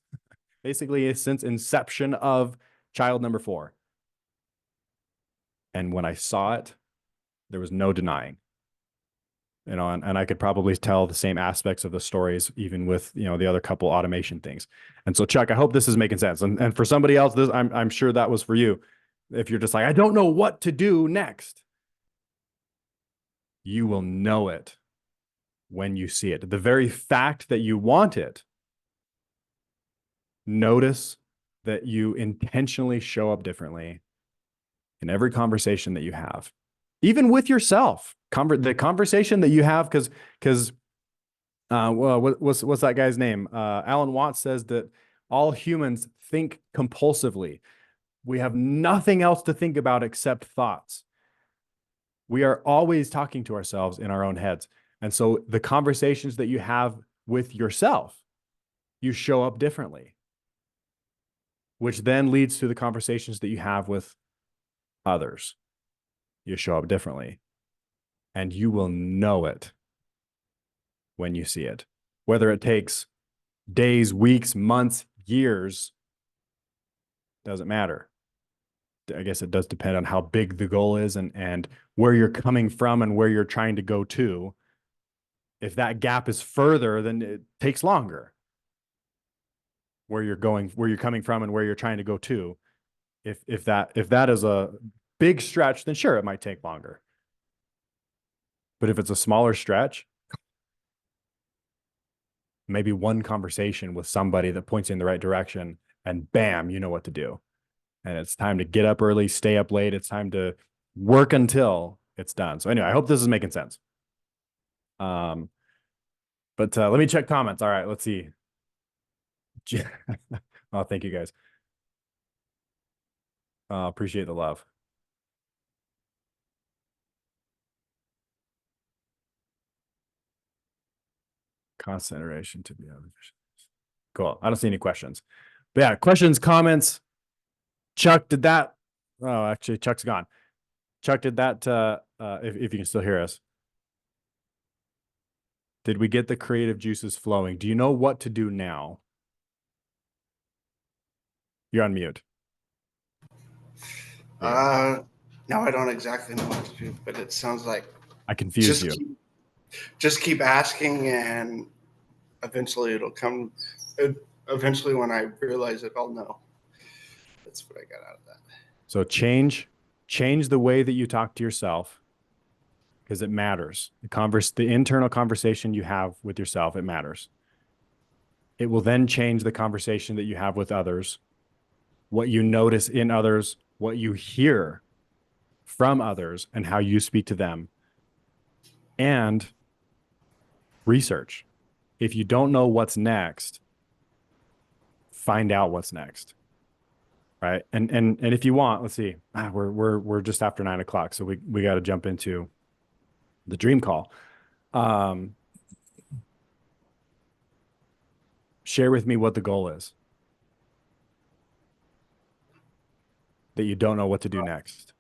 basically since inception of child number 4. And when I saw it, there was no denying. And I could probably tell the same aspects of the stories, even with, the other couple automation things. And so, Chuck, I hope this is making sense. And for somebody else, I'm sure that was for you. If you're just like, I don't know what to do next, you will know it when you see it. The very fact that you want it, notice that you intentionally show up differently in every conversation that you have, even with yourself. The conversation that you have, because what's that guy's name? Alan Watts says that all humans think compulsively. We have nothing else to think about except thoughts. We are always talking to ourselves in our own heads. And so the conversations that you have with yourself, you show up differently. which then leads to the conversations that you have with others. You show up differently, and you will know it when you see it, whether it takes days, weeks, months, years, doesn't matter. I guess it does depend on how big the goal is and where you're coming from and where you're trying to go to. If that gap is further, then it takes longer. Where you're going, where you're coming from and where you're trying to go to. If that is a big stretch, then sure, it might take longer. But if it's a smaller stretch, maybe one conversation with somebody that points you in the right direction, and bam, you know what to do. And it's time to get up early, stay up late. It's time to work until it's done. So anyway, I hope this is making sense. But let me check comments. All right, let's see. Oh, thank you guys. Appreciate the love. Constant iteration to be others. Cool. I don't see any questions. But yeah, questions, comments. Chuck, did that? Oh, actually, Chuck's gone. Chuck, did that? If you can still hear us, did we get the creative juices flowing? Do you know what to do now? You're on mute. No, I don't exactly know what to do, but it sounds like I confused you. Just keep asking, and eventually it'll come. Eventually, when I realize it, I'll know. That's what I got out of that. So change the way that you talk to yourself, because it matters. The internal conversation you have with yourself, it matters. It will then change the conversation that you have with others, what you notice in others, what you hear from others, and how you speak to them. And research. If you don't know what's next, find out what's next. Right. And if you want, let's see, we're just after 9 o'clock. So we got to jump into the dream call. Share with me what the goal is that you don't know what to do next.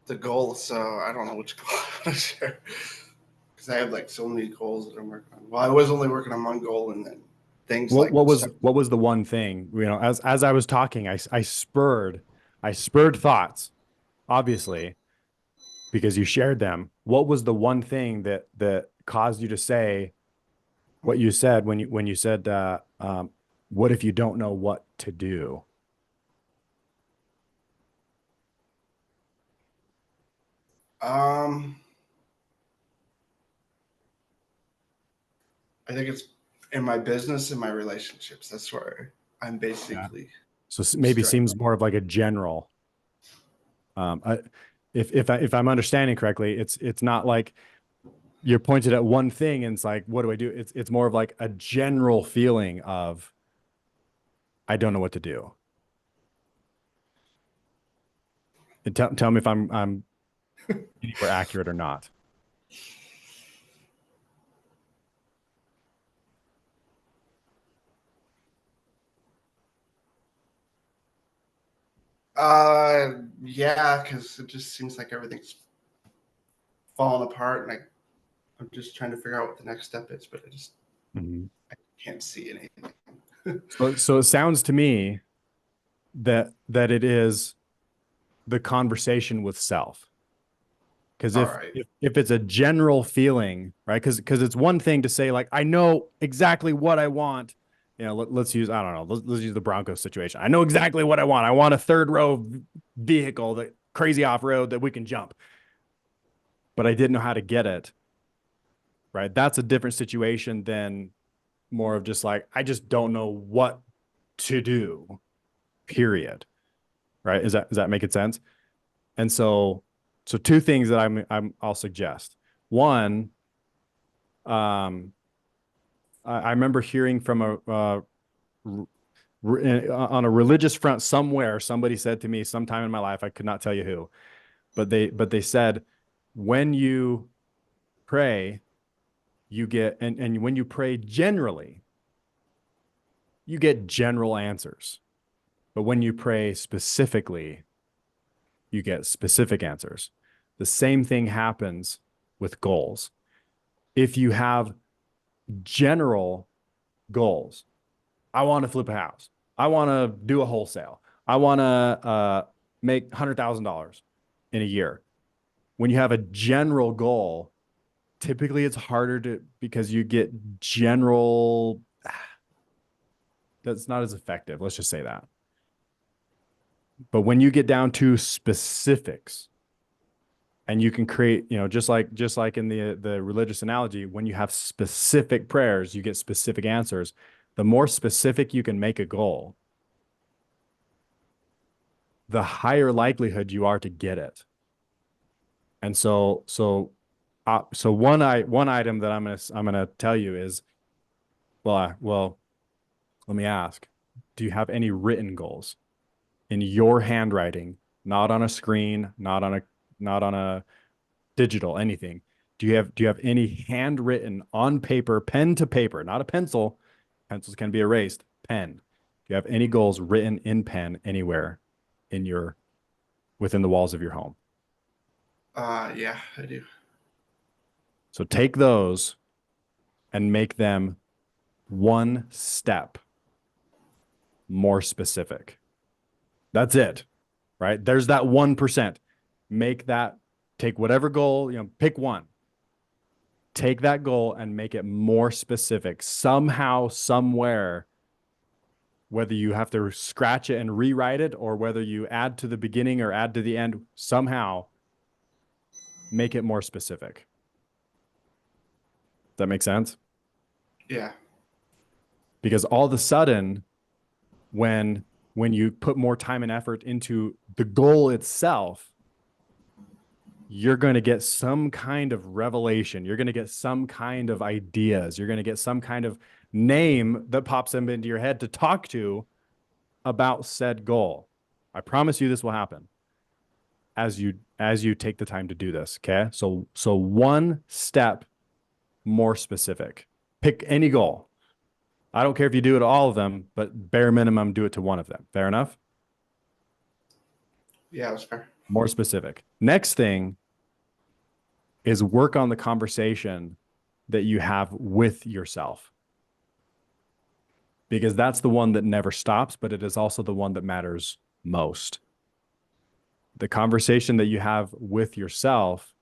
The goal, so I don't know which goal I want to share, because I have like so many goals that I'm working on. Well, I was only working on one goal, and then things what was the one thing, as I was talking, I spurred thoughts, obviously, because you shared them. What was the one thing that caused you to say what you said when you said, what if you don't know what to do? I think it's in my business and my relationships. That's where I'm basically. Yeah. So maybe seems more of like a general. If I'm understanding correctly, it's not like you're pointed at one thing and it's like, what do I do? It's more of like a general feeling of, I don't know what to do. And tell me if I'm anywhere accurate or not. Yeah, because it just seems like everything's falling apart, and I'm just trying to figure out what the next step is, but I can't see anything. So it sounds to me that it is the conversation with self. Because if it's a general feeling, right? Because it's one thing to say, like, I know exactly what I want. Let's use, I don't know, let's use the Broncos situation. I know exactly what I want. I want a third row vehicle, that crazy off-road that we can jump. But I didn't know how to get it. Right? That's a different situation than more of just like, I just don't know what to do, period. Right? Is that making sense? And so two things that I'll suggest. One, I remember hearing from on a religious front somewhere, somebody said to me sometime in my life, I could not tell you who, but they said, when you pray, you get, and when you pray generally, you get general answers. But when you pray specifically, you get specific answers. The same thing happens with goals. If you have general goals, I want to flip a house. I want to do a wholesale. I want to make $100,000 in a year. When you have a general goal, typically it's harder to, because you get general, that's not as effective. Let's just say that. But when you get down to specifics, and you can create, you know, just like in the religious analogy, when you have specific prayers, you get specific answers. The more specific you can make a goal, the higher likelihood you are to get it. And so one item that I'm gonna tell you is, well, let me ask, do you have any written goals in your handwriting, not on a screen, not on a digital, anything? Do you have any handwritten on paper, pen to paper, not a pencil? Pencils can be erased. Pen. Do you have any goals written in pen anywhere within the walls of your home? Yeah, I do. So take those and make them one step more specific. That's it, right? There's that 1%. Take whatever goal, pick one. Take that goal and make it more specific somehow, somewhere, whether you have to scratch it and rewrite it or whether you add to the beginning or add to the end, somehow make it more specific. Does that make sense? Yeah. Because all of a sudden, when you put more time and effort into the goal itself, you're going to get some kind of revelation. You're going to get some kind of ideas. You're going to get some kind of name that pops them into your head to talk to about said goal. I promise you this will happen as you take the time to do this. Okay. So one step more specific. Pick any goal. I don't care if you do it to all of them, but bare minimum, do it to one of them. Fair enough? Yeah, that's fair. More specific. Next thing is work on the conversation that you have with yourself. Because that's the one that never stops, but it is also the one that matters most. The conversation that you have with yourself,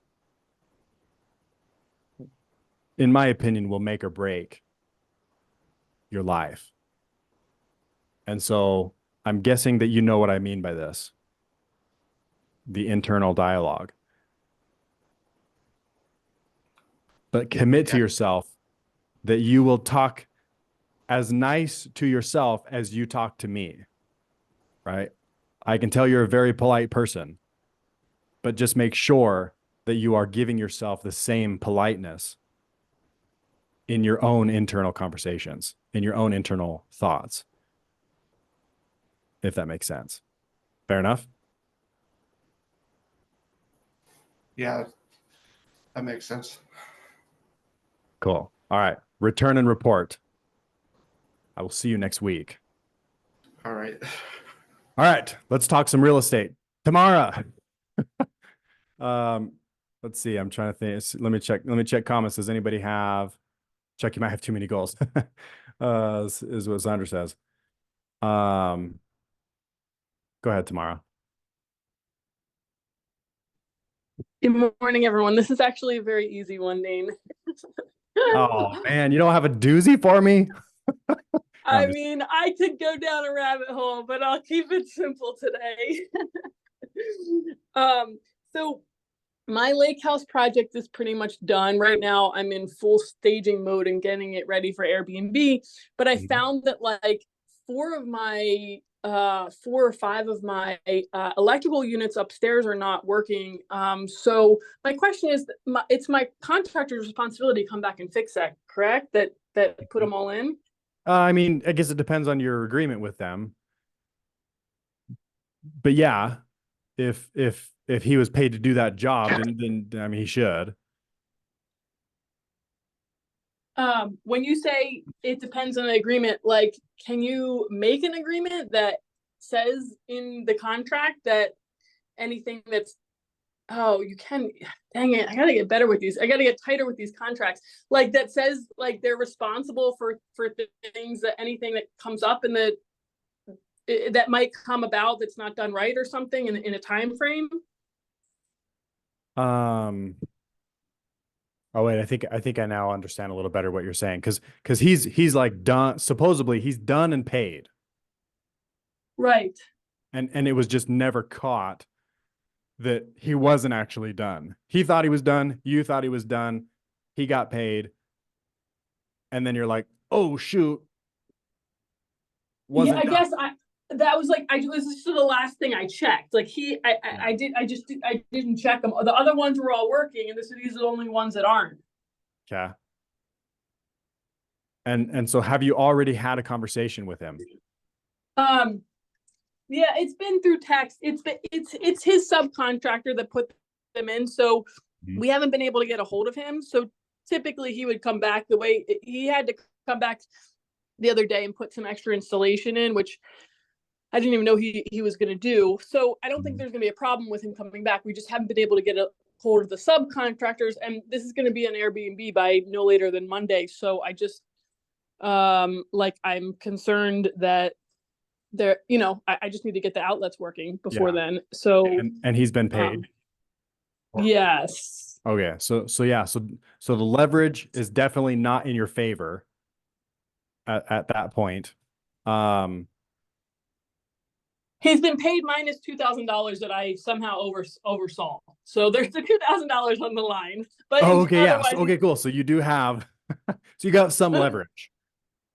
in my opinion, will make or break your life. And so I'm guessing that you know what I mean by this. The internal dialogue. But commit to yourself that you will talk as nice to yourself as you talk to me, right? I can tell you're a very polite person, but just make sure that you are giving yourself the same politeness in your own internal conversations, in your own internal thoughts, if that makes sense. Fair enough? Yeah, that makes sense. Cool. All right. Return and report. I will see you next week. All right. All right. Let's talk some real estate. Tamara. Let's see. I'm trying to think. Let me check comments. Does anybody have? Chuck, you might have too many goals. Is what Sandra says. Go ahead, Tamara. Good morning, everyone. This is actually a very easy one, Daine. Oh man, you don't have a doozy for me? I mean, I could go down a rabbit hole, but I'll keep it simple today. So my lake house project is pretty much done. Right now, I'm in full staging mode and getting it ready for Airbnb. But I found that like four or five of my electrical units upstairs are not working. So my question is, it's my contractor's responsibility to come back and fix that, correct? That put them all in? I mean, I guess it depends on your agreement with them. But yeah, if he was paid to do that job, then I mean, he should. When you say it depends on the agreement, like, can you make an agreement that says in the contract that anything that's, oh, you can, dang it, I gotta get better with these. I gotta get tighter with these contracts. Like that says like they're responsible for things, that anything that comes up in the that might come about that's not done right or something in a time frame. Oh wait, I think I now understand a little better what you're saying, because he's like done, supposedly he's done and paid, Right. and it was just never caught that he wasn't actually done. He thought he was done, you thought he was done, he got paid, and then you're like, oh shoot, wasn't Yeah, I done. guess that was like, this is the last thing I checked. Like I didn't check them. The other ones were all working, and these are the only ones that aren't. Yeah. And so have you already had a conversation with him? Yeah, it's been through text. It's his subcontractor that put them in, so we haven't been able to get a hold of him. So typically he would come back the way he had to come back the other day and put some extra installation in, which I didn't even know he was going to do. So I don't think there's going to be a problem with him coming back. We just haven't been able to get a hold of the subcontractors, and this is going to be an Airbnb by no later than Monday. So I just I'm concerned that there, I just need to get the outlets working before then. So and he's been paid. Yes. Okay, so the leverage is definitely not in your favor at that point. He's been paid minus $2,000 that I somehow oversaw. So there's the $2,000 on the line. But okay, yeah. Okay, cool. So you do have, so you got some leverage.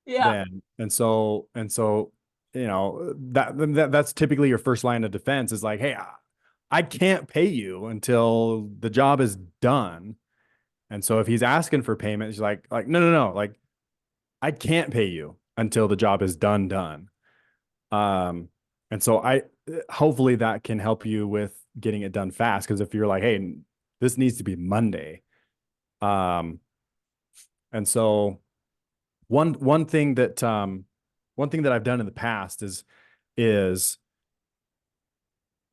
Yeah. Then, and so that's typically your first line of defense is like, hey, I can't pay you until the job is done. And so if he's asking for payment, he's like no, like I can't pay you until the job is done. And so hopefully that can help you with getting it done fast. Because if you're like, hey, this needs to be Monday. And so one thing that I've done in the past is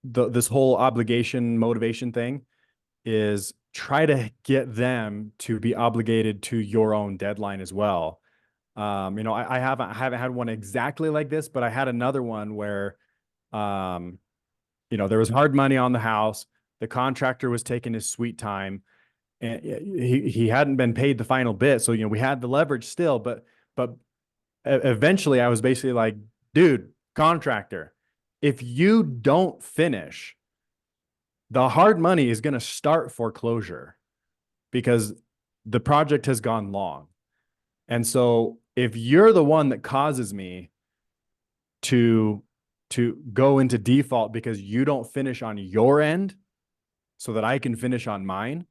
this whole obligation motivation thing is try to get them to be obligated to your own deadline as well. I haven't had one exactly like this, but I had another one where there was hard money on the house. The contractor was taking his sweet time, and he hadn't been paid the final bit. So, we had the leverage still, but eventually I was basically like, dude, contractor, if you don't finish, the hard money is going to start foreclosure because the project has gone long. And so if you're the one that causes me to go into default because you don't finish on your end so that I can finish on mine,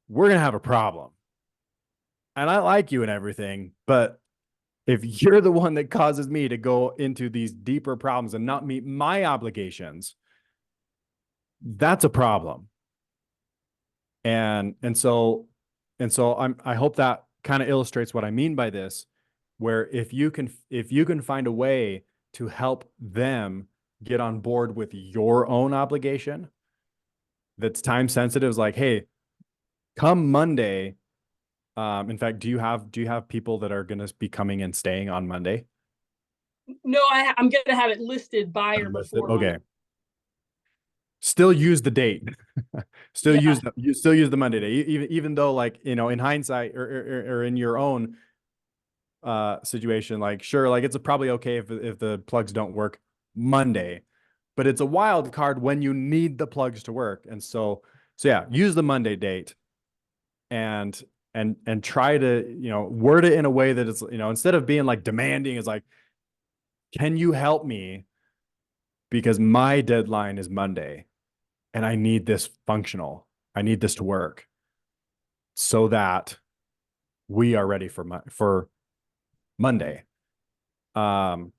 we're going to have a problem. And I like you and everything, but if you're the one that causes me to go into these deeper problems and not meet my obligations, that's a problem. And so I hope that kind of illustrates what I mean by this, where if you can find a way to help them get on board with your own obligation that's time sensitive, is like, hey, come Monday. In fact, do you have people that are going to be coming and staying on Monday? No, I'm going to have it listed buyer before. Okay. Monday. Still use the date. Use the Monday day, even though, like, in hindsight or in your own situation, like, sure, like it's probably okay if the plugs don't work Monday, but it's a wild card when you need the plugs to work. And so yeah, use the Monday date and try to, word it in a way that it's, instead of being like demanding, it's like, can you help me? Because my deadline is Monday and I need this functional. I need this to work so that we are ready for Monday. And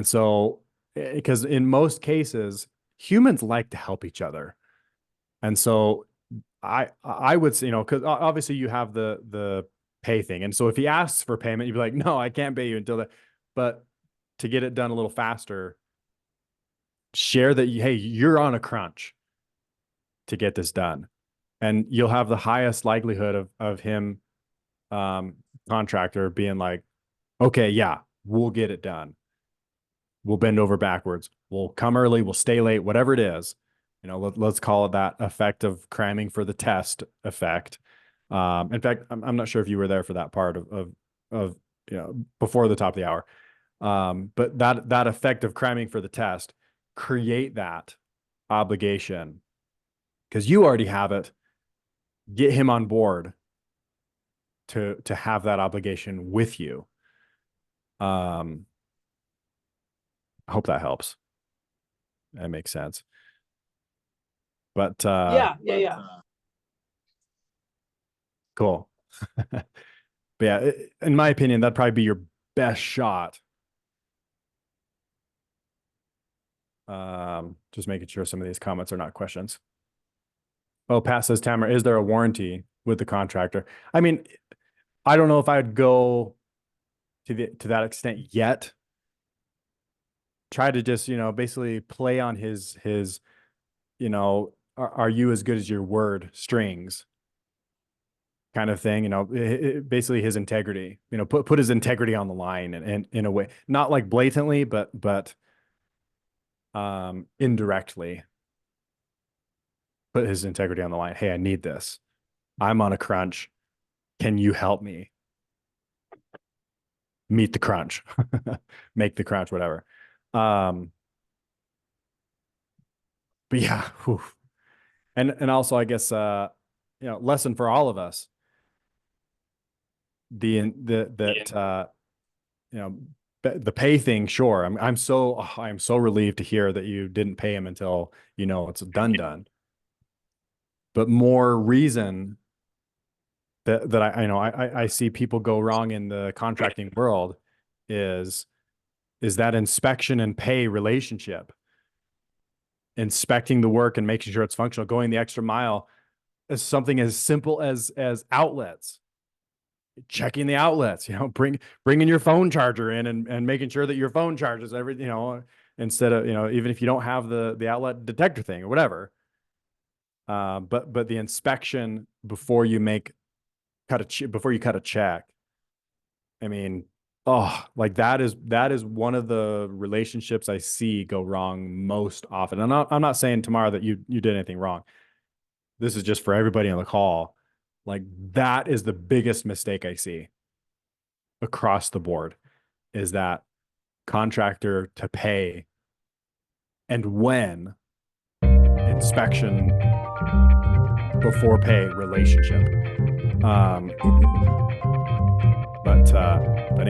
so, because in most cases, humans like to help each other. And so I would say, because obviously you have the pay thing. And so if he asks for payment, you'd be like, no, I can't pay you until that. But to get it done a little faster, share that, hey, you're on a crunch to get this done. And you'll have the highest likelihood of him, contractor, being like, okay, yeah, we'll get it done. We'll bend over backwards. We'll come early. We'll stay late, whatever it is. Let's call it that effect of cramming for the test effect. In fact, I'm not sure if you were there for that part of before the top of the hour. But that effect of cramming for the test, create that obligation because you already have it. Get him on board to have that obligation with you. I hope that helps. That makes sense. But Yeah. Cool. But yeah, in my opinion, that'd probably be your best shot. Just making sure some of these comments are not questions. Oh, Pat says, Tamara, is there a warranty with the contractor? I mean, I don't know if I'd go to that extent yet. Try to just, basically play on his, are you as good as your word strings kind of thing, basically his integrity, put his integrity on the line and in a way, not like blatantly, but indirectly put his integrity on the line. Hey, I need this. I'm on a crunch. Can you help me meet the crunch, make the crunch, whatever. But yeah, whew. And also, I guess, lesson for all of us, the pay thing. Sure. I'm so relieved to hear that you didn't pay him until, it's done. But more reason that I see people go wrong in the contracting world is that inspection and pay relationship. Inspecting the work and making sure it's functional, going the extra mile is something as simple as outlets. Checking the outlets, bringing your phone charger in and making sure that your phone charges instead of, even if you don't have the outlet detector thing or whatever. But the inspection before you cut a check. I mean, like that is one of the relationships I see go wrong most often. I'm not saying, Tamara, that you did anything wrong. This is just for everybody on the call. Like that is the biggest mistake I see across the board, is that contractor to pay and when inspection before pay relationship. But anyway.